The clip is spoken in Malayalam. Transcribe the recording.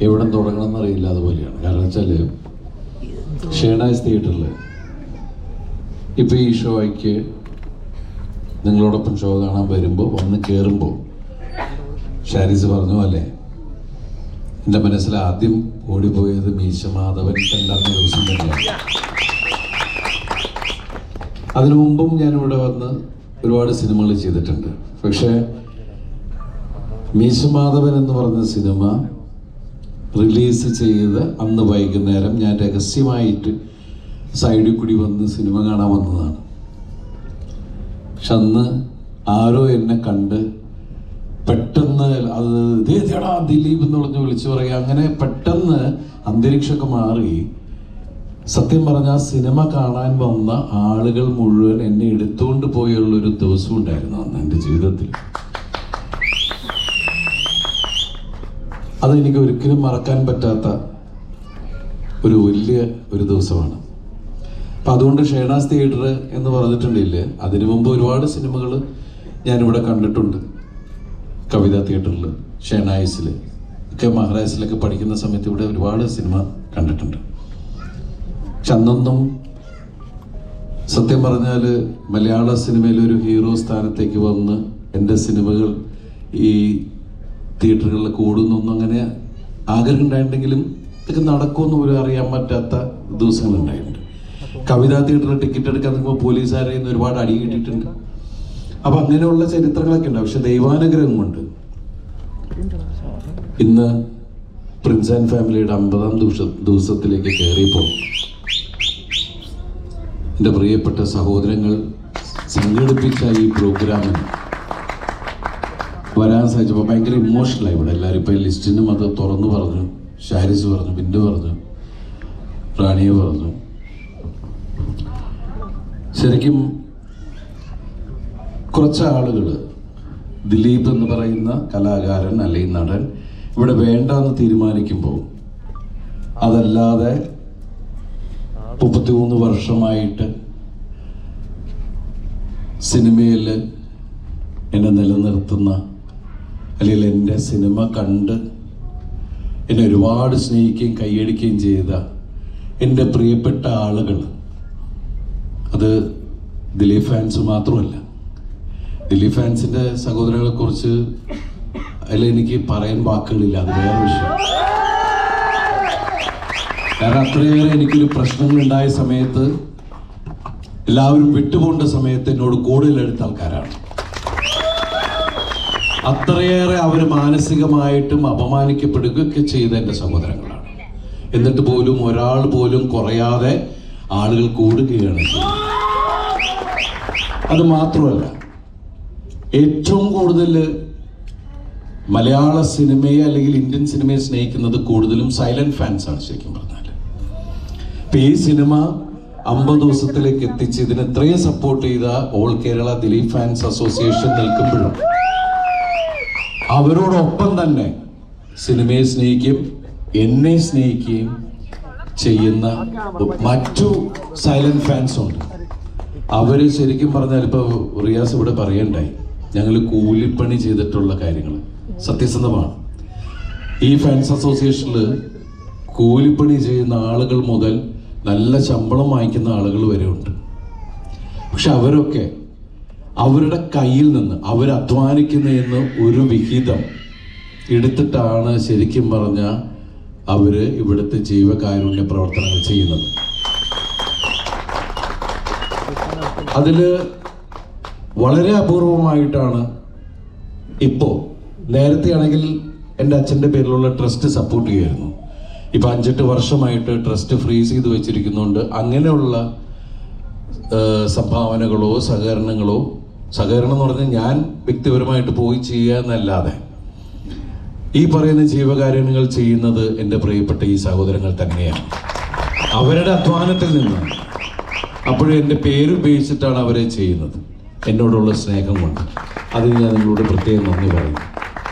എവിടെ തുടങ്ങണമെന്നറിയില്ല. അതുപോലെയാണ്. കാരണം വെച്ചാൽ ഷേണാസ് തിയേറ്ററിൽ ഇപ്പോൾ ഈ ഷോയ്ക്ക് നിങ്ങളോടൊപ്പം ഷോ കാണാൻ വരുമ്പോൾ വന്ന് കയറുമ്പോൾ ഷാരിസ് പറഞ്ഞു അല്ലേ, എൻ്റെ മനസ്സിൽ ആദ്യം ഓടിപ്പോയത് മീശ മാധവൻ കണ്ടാർന്ന ദിവസം തന്നെയാണ്. അതിനു മുമ്പും ഞാനിവിടെ വന്ന് ഒരുപാട് സിനിമകൾ ചെയ്തിട്ടുണ്ട്. പക്ഷേ മീശ മാധവൻ എന്ന് പറഞ്ഞ സിനിമ റിലീസ് ചെയ്ത് അന്ന് വൈകുന്നേരം ഞാൻ രഹസ്യമായിട്ട് സൈഡിൽ കൂടി വന്ന് സിനിമ കാണാൻ വന്നതാണ്. പക്ഷെ അന്ന് ആരോ എന്നെ കണ്ട് പെട്ടെന്ന് അത് ഇതേടാ ദിലീപ് എന്ന് പറഞ്ഞ് വിളിച്ചു പറയുക. അങ്ങനെ പെട്ടെന്ന് അന്തരീക്ഷമൊക്കെ മാറി. സത്യം പറഞ്ഞ ആ സിനിമ കാണാൻ വന്ന ആളുകൾ മുഴുവൻ എന്നെ എടുത്തുകൊണ്ട് പോയുള്ളൊരു ദിവസം ഉണ്ടായിരുന്നു അന്ന് എൻ്റെ ജീവിതത്തിൽ. അതെനിക്ക് ഒരിക്കലും മറക്കാൻ പറ്റാത്ത ഒരു വലിയ ഒരു ദിവസമാണ്. അപ്പം അതുകൊണ്ട് ഷേണാസ് തിയേറ്റർ എന്ന് പറഞ്ഞിട്ടുണ്ടെങ്കിൽ അതിനു മുമ്പ് ഒരുപാട് സിനിമകൾ ഞാനിവിടെ കണ്ടിട്ടുണ്ട്. കവിതാ തിയേറ്ററിൽ, ഷേണായിസിൽ ഒക്കെ, മഹാരാജസിലൊക്കെ പഠിക്കുന്ന സമയത്ത് ഇവിടെ ഒരുപാട് സിനിമ കണ്ടിട്ടുണ്ട്. പക്ഷെ അന്നൊന്നും സത്യം പറഞ്ഞാൽ മലയാള സിനിമയിൽ ഒരു ഹീറോ സ്ഥാനത്തേക്ക് വന്ന് എൻ്റെ സിനിമകൾ ഈ തിയേറ്ററുകളിലൊക്കെ ഓടുന്നൊന്നും അങ്ങനെ ആഗ്രഹം ഉണ്ടായിട്ടുണ്ടെങ്കിലും ഇതൊക്കെ നടക്കുമെന്ന് പോലും അറിയാൻ പറ്റാത്ത ദിവസങ്ങളുണ്ടായിട്ടുണ്ട്. കവിതാ തിയേറ്ററിൽ ടിക്കറ്റ് എടുക്കാൻ നിൽക്കുമ്പോൾ പോലീസുകാരെ നിന്ന് ഒരുപാട് അടി കിട്ടിയിട്ടുണ്ട്. അപ്പം അങ്ങനെയുള്ള ചരിത്രങ്ങളൊക്കെ ഉണ്ടാവും. പക്ഷെ ദൈവാനുഗ്രഹം കൊണ്ട് ഇന്ന് പ്രിൻസ് ആൻഡ് ഫാമിലിയുടെ 50-ാം ദിവസത്തിലേക്ക് കയറിയപ്പോൾ എൻ്റെ പ്രിയപ്പെട്ട സഹോദരങ്ങൾ സംഘടിപ്പിച്ച ഈ പ്രോഗ്രാമിന് വരാൻ സാധിച്ചപ്പോൾ ഭയങ്കര ഇമോഷണലായി ഇവിടെ എല്ലാവരും. ഇപ്പോൾ ലിസ്റ്റിനും അത് തുറന്നു പറഞ്ഞു, ഷാരിസ് പറഞ്ഞു, ബിന്ദു പറഞ്ഞു, റാണിയെ പറഞ്ഞു. ശരിക്കും കുറച്ച് ആളുകൾ ദിലീപ് എന്ന് പറയുന്ന കലാകാരൻ അല്ലെങ്കിൽ നടൻ ഇവിടെ വേണ്ടെന്ന് തീരുമാനിക്കുമ്പോൾ അതല്ലാതെ 33 വർഷമായിട്ട് സിനിമയിൽ എന്നെ നിലനിർത്തുന്ന അല്ലെങ്കിൽ എൻ്റെ സിനിമ കണ്ട് എന്നെ ഒരുപാട് സ്നേഹിക്കുകയും കൈയടിക്കുകയും ചെയ്ത എൻ്റെ പ്രിയപ്പെട്ട ആളുകൾ, അത് ദിലീപ് ഫാൻസ് മാത്രമല്ല. ദിലീപ് ഫാൻസിൻ്റെ സഹോദരങ്ങളെ കുറിച്ച് അതിൽ എനിക്ക് പറയാൻ വാക്കുകളില്ല. അത് വേറെ വിഷയം. കാരണം അത്രയേറെ എനിക്കൊരു പ്രശ്നങ്ങൾ ഉണ്ടായ സമയത്ത് എല്ലാവരും വിട്ടുപോകേണ്ട സമയത്ത് എന്നോട് കൂടുതൽ എടുത്ത ആൾക്കാരാണ്. അത്രയേറെ അവർ മാനസികമായിട്ടും അപമാനിക്കപ്പെടുകയൊക്കെ ചെയ്ത എൻ്റെ സഹോദരങ്ങളാണ്. എന്നിട്ട് പോലും ഒരാൾ പോലും കുറയാതെ ആളുകൾ കൂടുകയാണ്. അത് മാത്രമല്ല, ഏറ്റവും കൂടുതൽ മലയാള സിനിമയെ അല്ലെങ്കിൽ ഇന്ത്യൻ സിനിമയെ സ്നേഹിക്കുന്നത് കൂടുതലും സൈലന്റ് ഫാൻസ് ആണ്. ശരിക്കും പറഞ്ഞാൽ ഇപ്പം ഈ സിനിമ 50 ദിവസത്തിലേക്ക് എത്തിച്ച് ഇതിനെ ഇത്രയും സപ്പോർട്ട് ചെയ്ത all Kerala Dileep fans association നിൽക്കുമ്പോഴും അവരോടൊപ്പം തന്നെ സിനിമയെ സ്നേഹിക്കുകയും എന്നെ സ്നേഹിക്കുകയും ചെയ്യുന്ന മറ്റു സൈലന്റ് ഫാൻസ് ഉണ്ട്. അവർ ശരിക്കും പറഞ്ഞാൽ ഇപ്പോൾ റിയാസ് ഇവിടെ പറയണ്ടായി, ഞങ്ങൾ കൂലിപ്പണി ചെയ്തിട്ടുള്ള കാര്യങ്ങൾ സത്യസന്ധമാണ്. ഈ ഫാൻസ് അസോസിയേഷനിൽ കൂലിപ്പണി ചെയ്യുന്ന ആളുകൾ മുതൽ നല്ല ശമ്പളം വാങ്ങിക്കുന്ന ആളുകൾ വരെ ഉണ്ട്. പക്ഷെ അവരൊക്കെ അവരുടെ കയ്യിൽ നിന്ന് അവർ അധ്വാനിക്കുന്നതെന്ന് ഒരു വിഹിതം എടുത്തിട്ടാണ് ശരിക്കും പറഞ്ഞാൽ അവർ ഇവിടുത്തെ ജീവകാരുണ്യ പ്രവർത്തനങ്ങൾ ചെയ്യുന്നത്. അതിൽ വളരെ അപൂർവമായിട്ടാണ് ഇപ്പോൾ, നേരത്തെ ആണെങ്കിൽ എൻ്റെ അച്ഛൻ്റെ പേരിലുള്ള ട്രസ്റ്റ് സപ്പോർട്ട് ചെയ്യുമായിരുന്നു. ഇപ്പം 5-8 വർഷമായിട്ട് ട്രസ്റ്റ് ഫ്രീസ് ചെയ്ത് വെച്ചിരിക്കുന്നുണ്ട്. അങ്ങനെയുള്ള സംഭാവനകളോ സഹകരണം എന്ന് പറഞ്ഞാൽ ഞാൻ വ്യക്തിപരമായിട്ട് പോയി ചെയ്യുക എന്നല്ലാതെ ഈ പറയുന്ന ജീവകാരുണ്യങ്ങൾ ചെയ്യുന്നത് എൻ്റെ പ്രിയപ്പെട്ട ഈ സഹോദരങ്ങൾ തന്നെയാണ്. അവരുടെ അധ്വാനത്തിൽ നിന്നാണ്. അപ്പോഴും എൻ്റെ പേര് ഉപയോഗിച്ചിട്ടാണ് അവരെ ചെയ്യുന്നത്, എന്നോടുള്ള സ്നേഹം കൊണ്ട്. അതിന് ഞാൻ നിങ്ങളോട് പ്രത്യേകം നന്ദി പറയുന്നു.